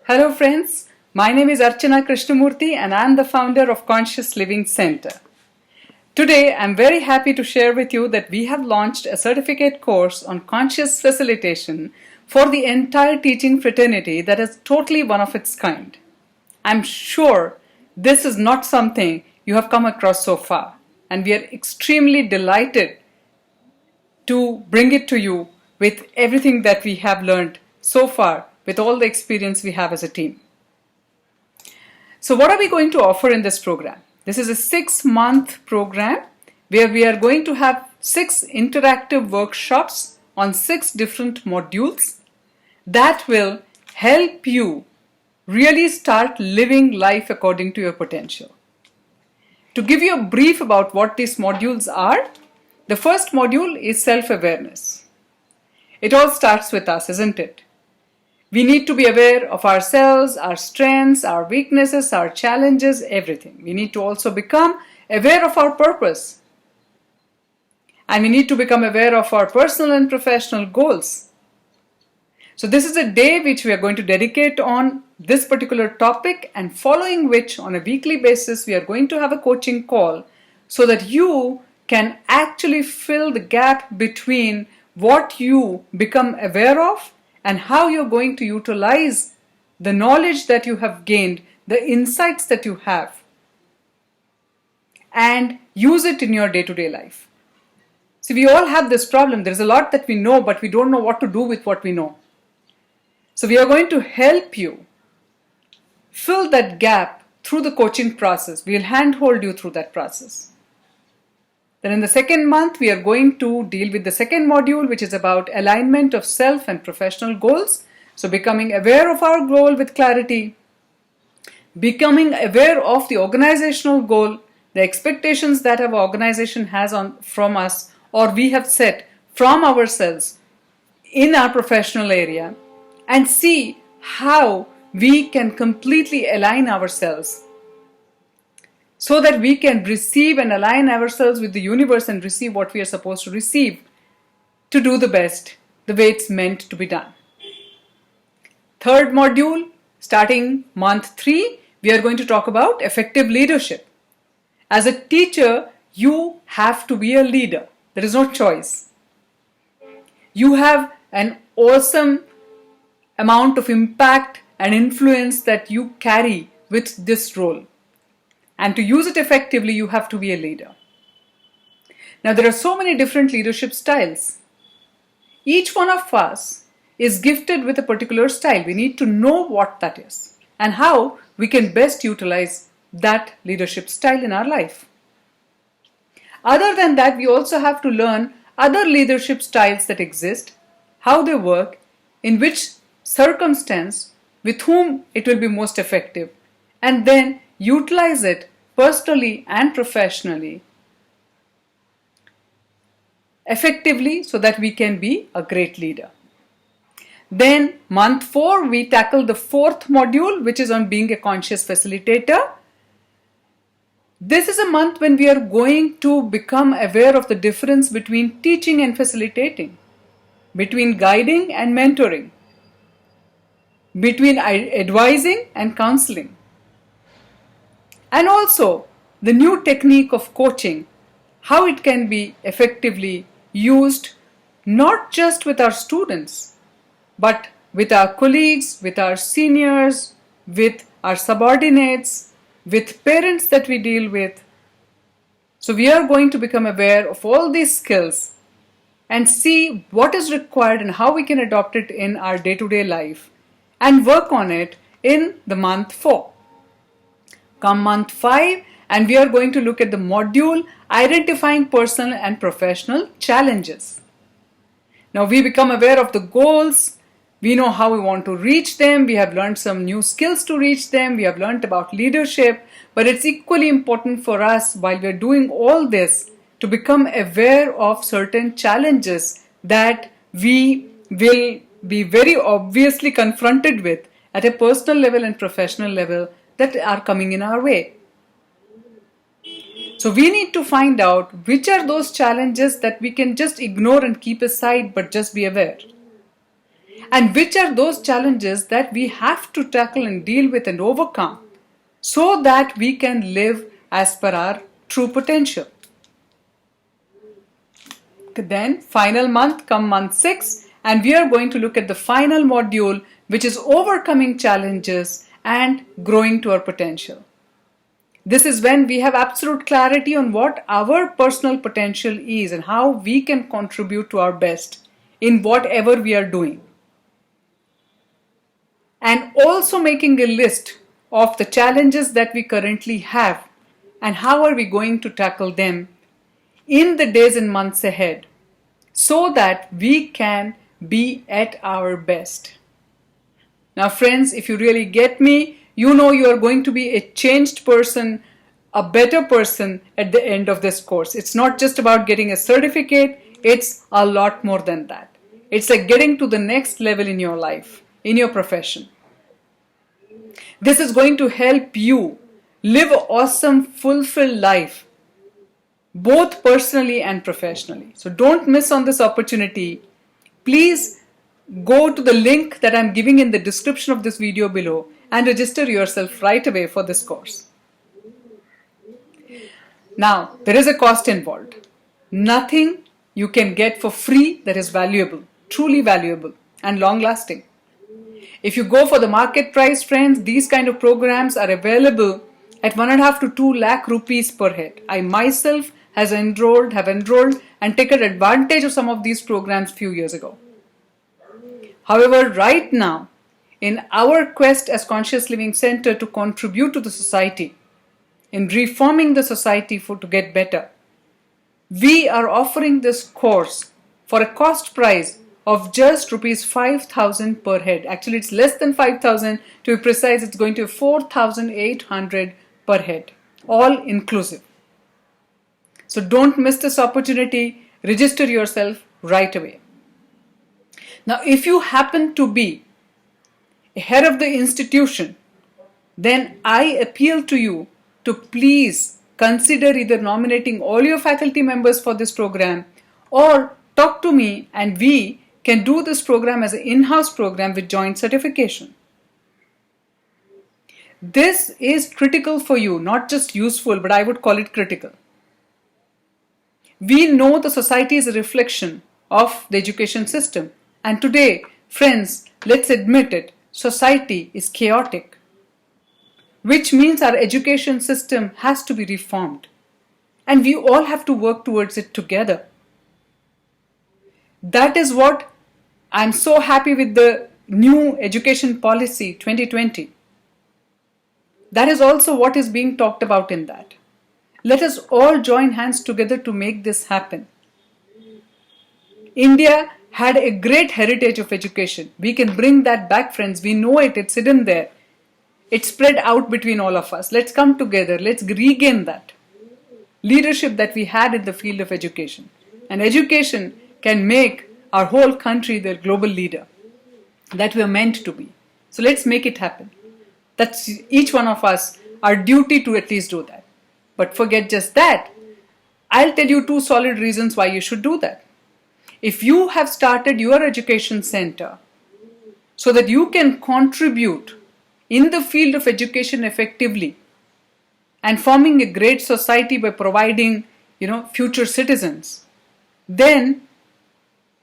Hello friends, my name is Archana Krishnamurthy and I am the founder of Conscious Living Center. Today I am very happy to share with you that we have launched a certificate course on conscious facilitation for the entire teaching fraternity that is totally one of its kind. I am sure this is not something you have come across so far, and we are extremely delighted to bring it to you with everything that we have learned so far, with all the experience we have as a team. So what are we going to offer in this program? This is a 6-month program where we are going to have 6 interactive workshops on 6 different modules that will help you really start living life according to your potential. To give you a brief about what these modules are, the first module is self-awareness. It all starts with us, isn't it? We need to be aware of ourselves, our strengths, our weaknesses, our challenges, everything. We need to also become aware of our purpose. And we need to become aware of our personal and professional goals. So this is a day which we are going to dedicate on this particular topic, and following which on a weekly basis we are going to have a coaching call so that you can actually fill the gap between what you become aware of and how you're going to utilize the knowledge that you have gained, the insights that you have, and use it in your day-to-day life. See, we all have this problem. There's a lot that we know, but we don't know what to do with what we know. So we are going to help you fill that gap through the coaching process. We'll handhold you through that process. Then in the second month, we are going to deal with the second module, which is about alignment of self and professional goals. So becoming aware of our goal with clarity, becoming aware of the organizational goal, the expectations that our organization has from us, or we have set from ourselves in our professional area, and see how we can completely align ourselves so that we can receive and align ourselves with the universe and receive what we are supposed to receive to do the best, the way it's meant to be done. Third module, starting month 3, we are going to talk about effective leadership. As a teacher, you have to be a leader. There is no choice. You have an awesome amount of impact and influence that you carry with this role. And to use it effectively, you have to be a leader. Now, there are so many different leadership styles. Each one of us is gifted with a particular style. We need to know what that is and how we can best utilize that leadership style in our life. Other than that, we also have to learn other leadership styles that exist, how they work, in which circumstance, with whom it will be most effective, and then utilize it personally and professionally effectively so that we can be a great leader. Then month 4, we tackle the 4th module, which is on being a conscious facilitator. This is a month when we are going to become aware of the difference between teaching and facilitating, between guiding and mentoring, between advising and counseling. And also the new technique of coaching, how it can be effectively used not just with our students, but with our colleagues, with our seniors, with our subordinates, with parents that we deal with. So we are going to become aware of all these skills and see what is required and how we can adopt it in our day-to-day life and work on it in the month 4. Come month 5, and we are going to look at the module identifying personal and professional challenges. Now we become aware of the goals, we know how we want to reach them, we have learned some new skills to reach them, we have learned about leadership, but it's equally important for us while we are doing all this to become aware of certain challenges that we will be very obviously confronted with at a personal level and professional level that are coming in our way. So we need to find out which are those challenges that we can just ignore and keep aside but just be aware. and which are those challenges that we have to tackle and deal with and overcome so that we can live as per our true potential. Then final month, come month 6, and we are going to look at the final module, which is overcoming challenges and growing to our potential. This is when we have absolute clarity on what our personal potential is and how we can contribute to our best in whatever we are doing. And also making a list of the challenges that we currently have and how are we going to tackle them in the days and months ahead so that we can be at our best. Now friends, if you really get me, you know you are going to be a changed person, a better person at the end of this course. It's not just about getting a certificate, it's a lot more than that. It's like getting to the next level in your life, in your profession. This is going to help you live an awesome, fulfilled life, both personally and professionally. So don't miss on this opportunity. Please go to the link that I'm giving in the description of this video below and register yourself right away for this course. Now, there is a cost involved. Nothing you can get for free that is valuable, truly valuable and long lasting. If you go for the market price, friends, these kind of programs are available at 1.5 to 2 lakh rupees per head. I myself have enrolled and taken advantage of some of these programs few years ago. However, right now, in our quest as Conscious Living Center to contribute to the society, in reforming the society to get better, we are offering this course for a cost price of just rupees 5,000 per head. Actually, it's less than 5,000. To be precise, it's going to be 4,800 per head, all inclusive. So don't miss this opportunity. Register yourself right away. Now, if you happen to be a head of the institution, then I appeal to you to please consider either nominating all your faculty members for this program or talk to me and we can do this program as an in-house program with joint certification. This is critical for you, not just useful, but I would call it critical. We know the society is a reflection of the education system. And today, friends, let's admit it, society is chaotic, which means our education system has to be reformed. And we all have to work towards it together. That is what I'm so happy with the new education policy 2020. That is also what is being talked about in that. Let us all join hands together to make this happen. India had a great heritage of education. We can bring that back, friends. We know it. It's hidden there. It's spread out between all of us. Let's come together. Let's regain that leadership that we had in the field of education. And education can make our whole country the global leader that we are meant to be. So let's make it happen. That's each one of us, our duty to at least do that. But forget just that. I'll tell you 2 solid reasons why you should do that. If you have started your education center so that you can contribute in the field of education effectively and forming a great society by providing, future citizens, then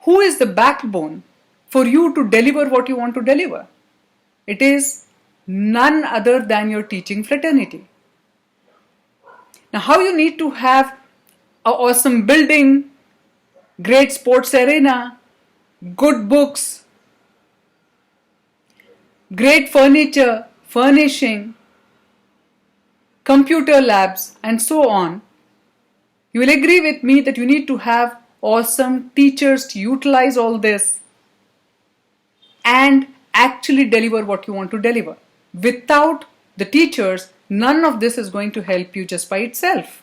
who is the backbone for you to deliver what you want to deliver? It is none other than your teaching fraternity. Now, how you need to have an awesome building, great sports arena, good books, great furniture, furnishing, computer labs, and so on, you will agree with me that you need to have awesome teachers to utilize all this and actually deliver what you want to deliver. Without the teachers, none of this is going to help you just by itself.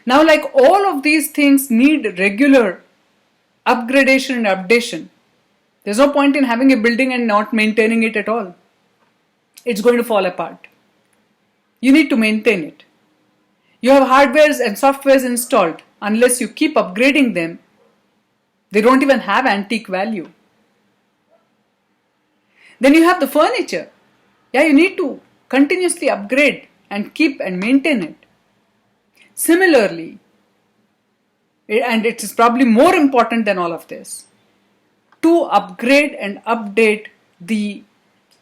Now, like all of these things need regular upgradation and updation. There's no point in having a building and not maintaining it at all. It's going to fall apart. You need to maintain it. You have hardwares and softwares installed. Unless you keep upgrading them, they don't even have antique value. Then you have the furniture. Yeah, you need to continuously upgrade and keep and maintain it. Similarly, and it is probably more important than all of this, to upgrade and update the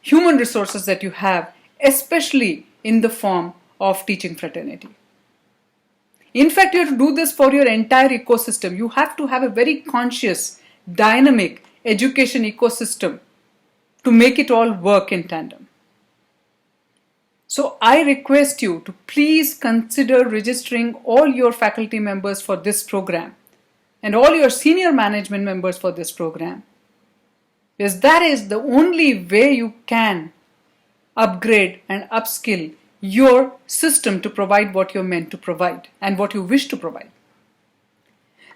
human resources that you have, especially in the form of teaching fraternity. In fact, you have to do this for your entire ecosystem. You have to have a very conscious, dynamic education ecosystem to make it all work in tandem. So I request you to please consider registering all your faculty members for this program and all your senior management members for this program, because that is the only way you can upgrade and upskill your system to provide what you're meant to provide and what you wish to provide.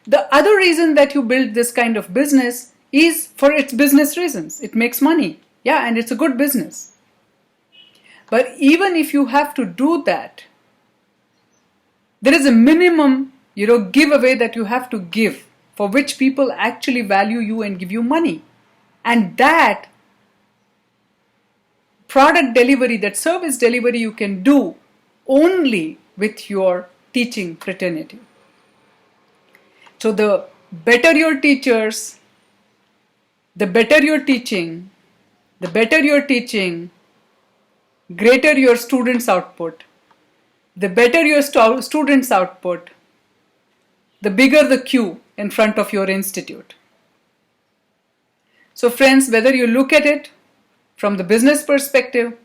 The other reason that you build this kind of business is for its business reasons. It makes money. Yeah, and it's a good business. But even if you have to do that, there is a minimum, giveaway that you have to give for which people actually value you and give you money. And that product delivery, that service delivery you can do only with your teaching fraternity. So the better your teachers, the better your teaching, greater your students' output. The better your students' output, the bigger the queue in front of your institute. So friends, whether you look at it from the business perspective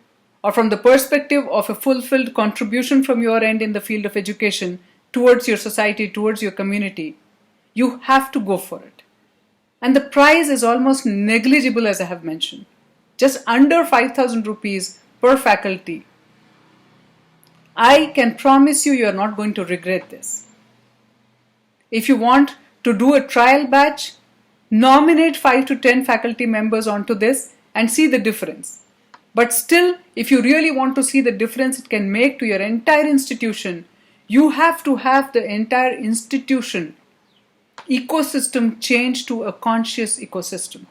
or from the perspective of a fulfilled contribution from your end in the field of education towards your society, towards your community, you have to go for it. And the price is almost negligible, as I have mentioned. Just under 5,000 rupees per faculty. I can promise you, you are not going to regret this. If you want to do a trial batch, nominate 5 to 10 faculty members onto this and see the difference. But still, if you really want to see the difference it can make to your entire institution, you have to have the entire institution ecosystem change to a conscious ecosystem.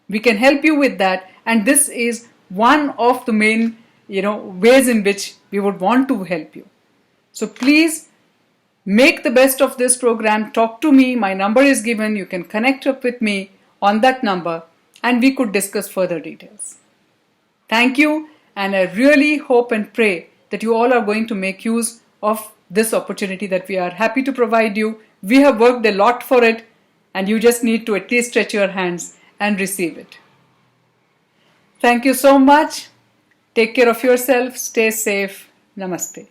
We can help you with that, and this is one of the main ways in which we would want to help you. So please make the best of this program. Talk to me. My number is given. You can connect up with me on that number and we could discuss further details. Thank you, and I really hope and pray that you all are going to make use of this opportunity that we are happy to provide you. We have worked a lot for it, and you just need to at least stretch your hands and receive it. Thank you so much. Take care of yourself. Stay safe. Namaste.